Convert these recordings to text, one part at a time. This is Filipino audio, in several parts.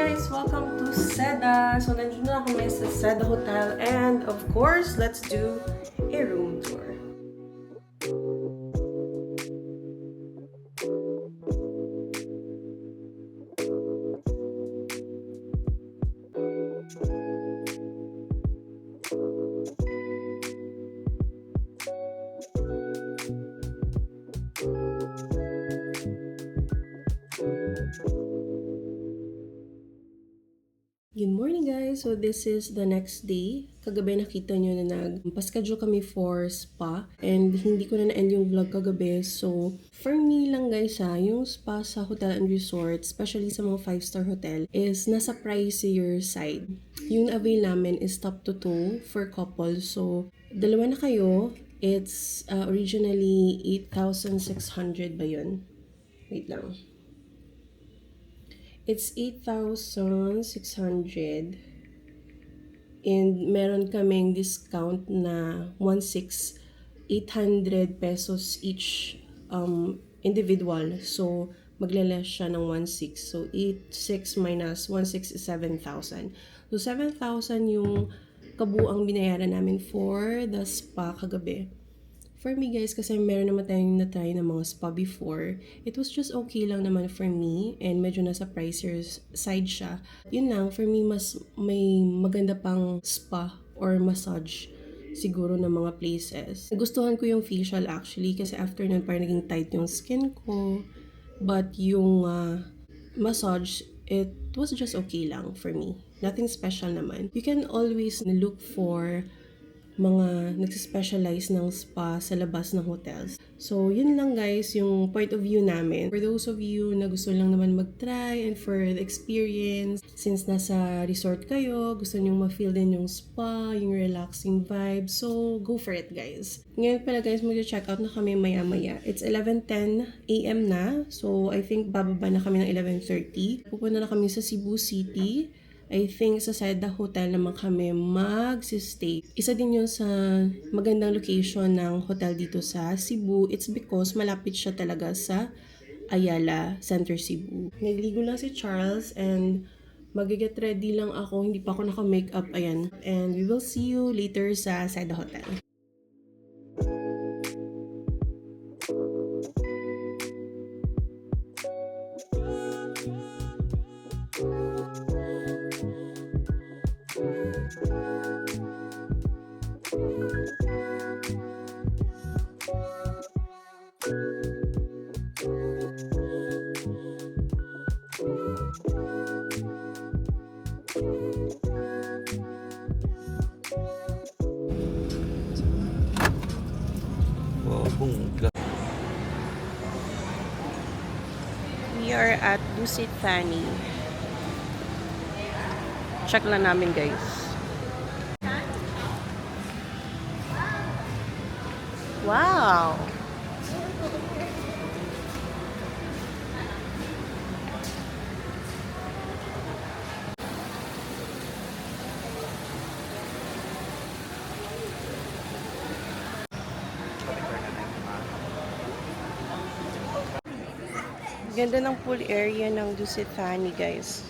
guys! Welcome to Seda! So, nandito na kami sa Seda Hotel and of course, let's do a room tour. Good morning guys! So this is the next day. Kagabi nakita nyo na nagpa-schedule kami for spa and hindi ko na na-end yung vlog kagabi. So for me lang guys yung spa sa hotel and resort, especially sa mga 5-star hotel, is nasa pricier side. Yung avail namin is top to toe for couple. So dalawa na kayo, it's originally 8,600 ba yun? Wait lang. It's 8,600 and meron kaming discount na 1,600 pesos each individual. So, maglaless siya ng 1,600. So, 8,600 minus 1,600 is 7,000. So, 7,000 yung kabuang binayaran namin for the spa kagabi. For me guys, kasi meron naman tayong na-try ng mga spa before, it was just okay lang naman for me and medyo nasa pricier side siya. Yun lang, for me mas may maganda pang spa or massage siguro ng mga places. Gustuhan ko yung facial actually kasi after nun parang naging tight yung skin ko. But yung massage, it was just okay lang for me. Nothing special naman. You can always look for mga nagsispecialize ng spa sa labas ng hotels. So, yun lang guys, yung point of view namin. For those of you na gusto lang naman mag-try and for the experience, since nasa resort kayo, gusto nyong ma-feel din yung spa, yung relaxing vibe, so go for it guys. Ngayon pala guys, mag-check out na kami maya-maya. It's 11:10 a.m. na, so I think bababa na kami ng 11:30. Pupunta na kami sa Cebu City. I think sa Seda Hotel naman kami mag-stay. Isa din yun sa magandang location ng hotel dito sa Cebu. It's because malapit siya talaga sa Ayala Center Cebu. Nagligo lang si Charles and mag-get ready lang ako. Hindi pa ako naka-makeup. Ayan. And we will see you later sa Seda Hotel. We are at Dusit Thani. Check lang namin guys. Wow! Ganda ng pool area ng Dusit Thani guys.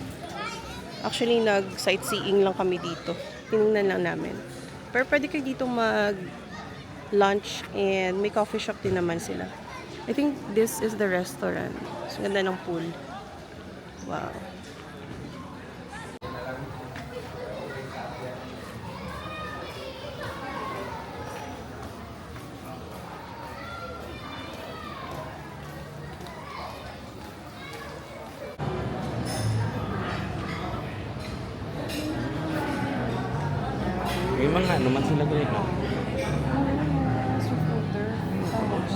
Actually, nag-sightseeing lang kami dito. Tinignan lang namin. Pero pwede kayo dito mag-lunch and may coffee shop din naman sila. I think this is the restaurant. So, ganda ng pool. Wow. May mga ano man sila ganito.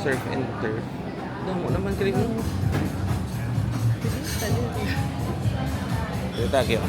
Surf and turf. Damo naman ganito. Ito tayo.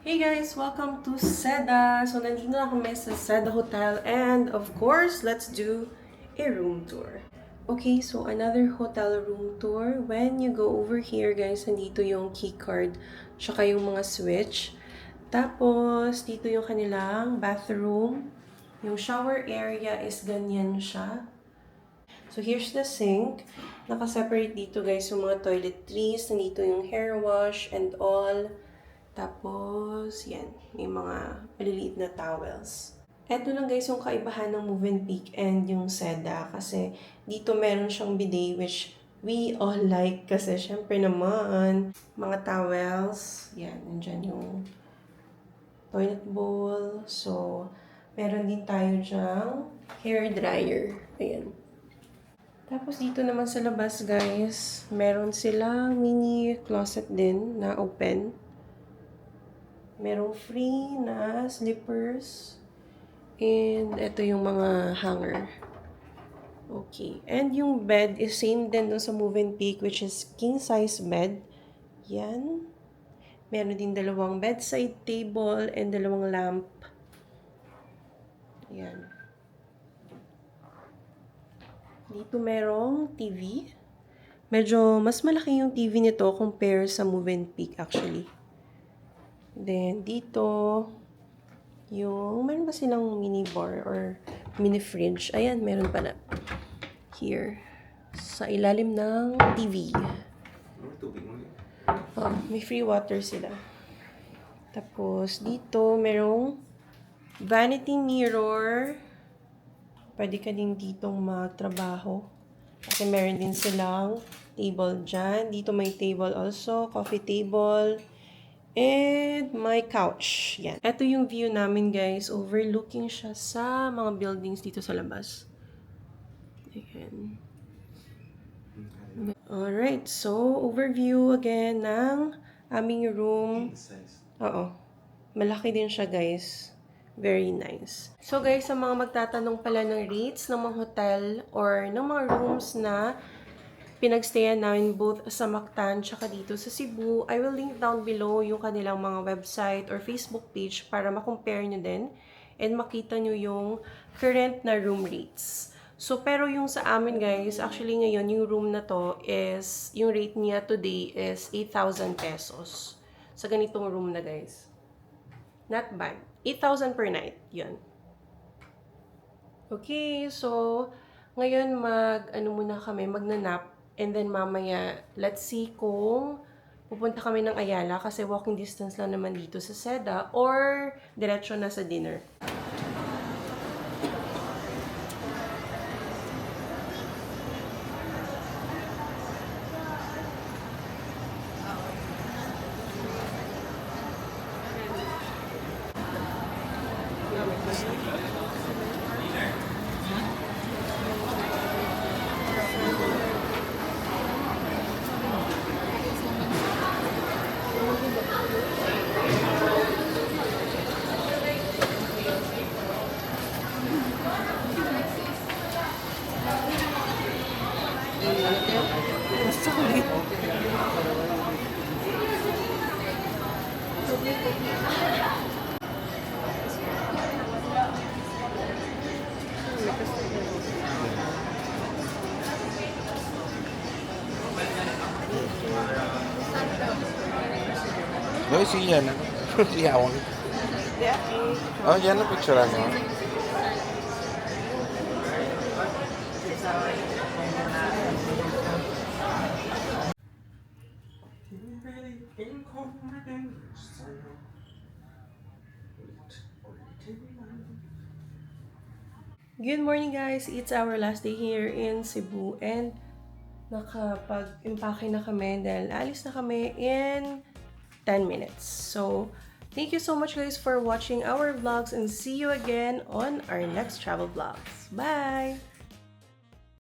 Hey guys! Welcome to Seda! So, nandito na kami sa Seda Hotel and of course, let's do a room tour. Okay, so another hotel room tour. When you go over here guys, nandito yung key card tsaka yung mga switch. Tapos, dito yung kanilang bathroom. Yung shower area is ganyan siya. So, here's the sink. Naka-separate dito guys yung mga toiletries. Nandito yung hair wash and all. Tapos, yan. May mga maliliit na towels. Eto lang guys yung kaibahan ng Mövenpick and yung Seda. Kasi dito meron siyang bidet which we all like. Kasi syempre naman, mga towels. Yan, nandyan yung toilet bowl. So, meron din tayo dyang hair dryer. Ayan. Tapos dito naman sa labas guys, meron silang mini closet din na open. Merong free na slippers. And ito yung mga hanger. Okay. And yung bed is same din dun sa Mövenpick which is king size bed. Yan. Meron din dalawang bedside table and dalawang lamp. Yan. Dito merong TV. Medyo mas malaki yung TV nito compare sa Mövenpick actually. Then, dito, yung, meron ba silang mini bar or mini fridge? Ayan, meron pala. Here. Sa ilalim ng TV. Oh, may free water sila. Tapos, dito, merong vanity mirror. Pwede ka din ditong magtrabaho. Kasi meron din silang table dyan. Dito may table also, coffee table. And my couch. Yan. Ito yung view namin guys. Overlooking siya sa mga buildings dito sa labas. Ayan. Alright. So, overview again ng aming room. Oo. Malaki din siya guys. Very nice. So guys, sa mga magtatanong pala ng rates ng mga hotel or ng mga rooms na pinagstayan namin both sa Mactan tsaka dito sa Cebu, I will link down below yung kanilang mga website or Facebook page para makompare nyo din and makita nyo yung current na room rates. So, pero yung sa amin guys, actually ngayon yung room na to is, yung rate niya today is 8,000 pesos. Sa ganitong room na guys. Not bad. 8,000 per night. Yun. Okay, so, ngayon muna kami, magnanap. And then mamaya, let's see kung pupunta kami ng Ayala kasi walking distance lang naman dito sa Seda or diretso na sa dinner. No, si yan. Si Hawang. Oh, yan ang picture mo. Good morning guys! It's our last day here in Cebu and nakapag-impake na kami dahil alis na kami in 10 minutes. So, thank you so much guys for watching our vlogs and see you again on our next travel vlogs. Bye!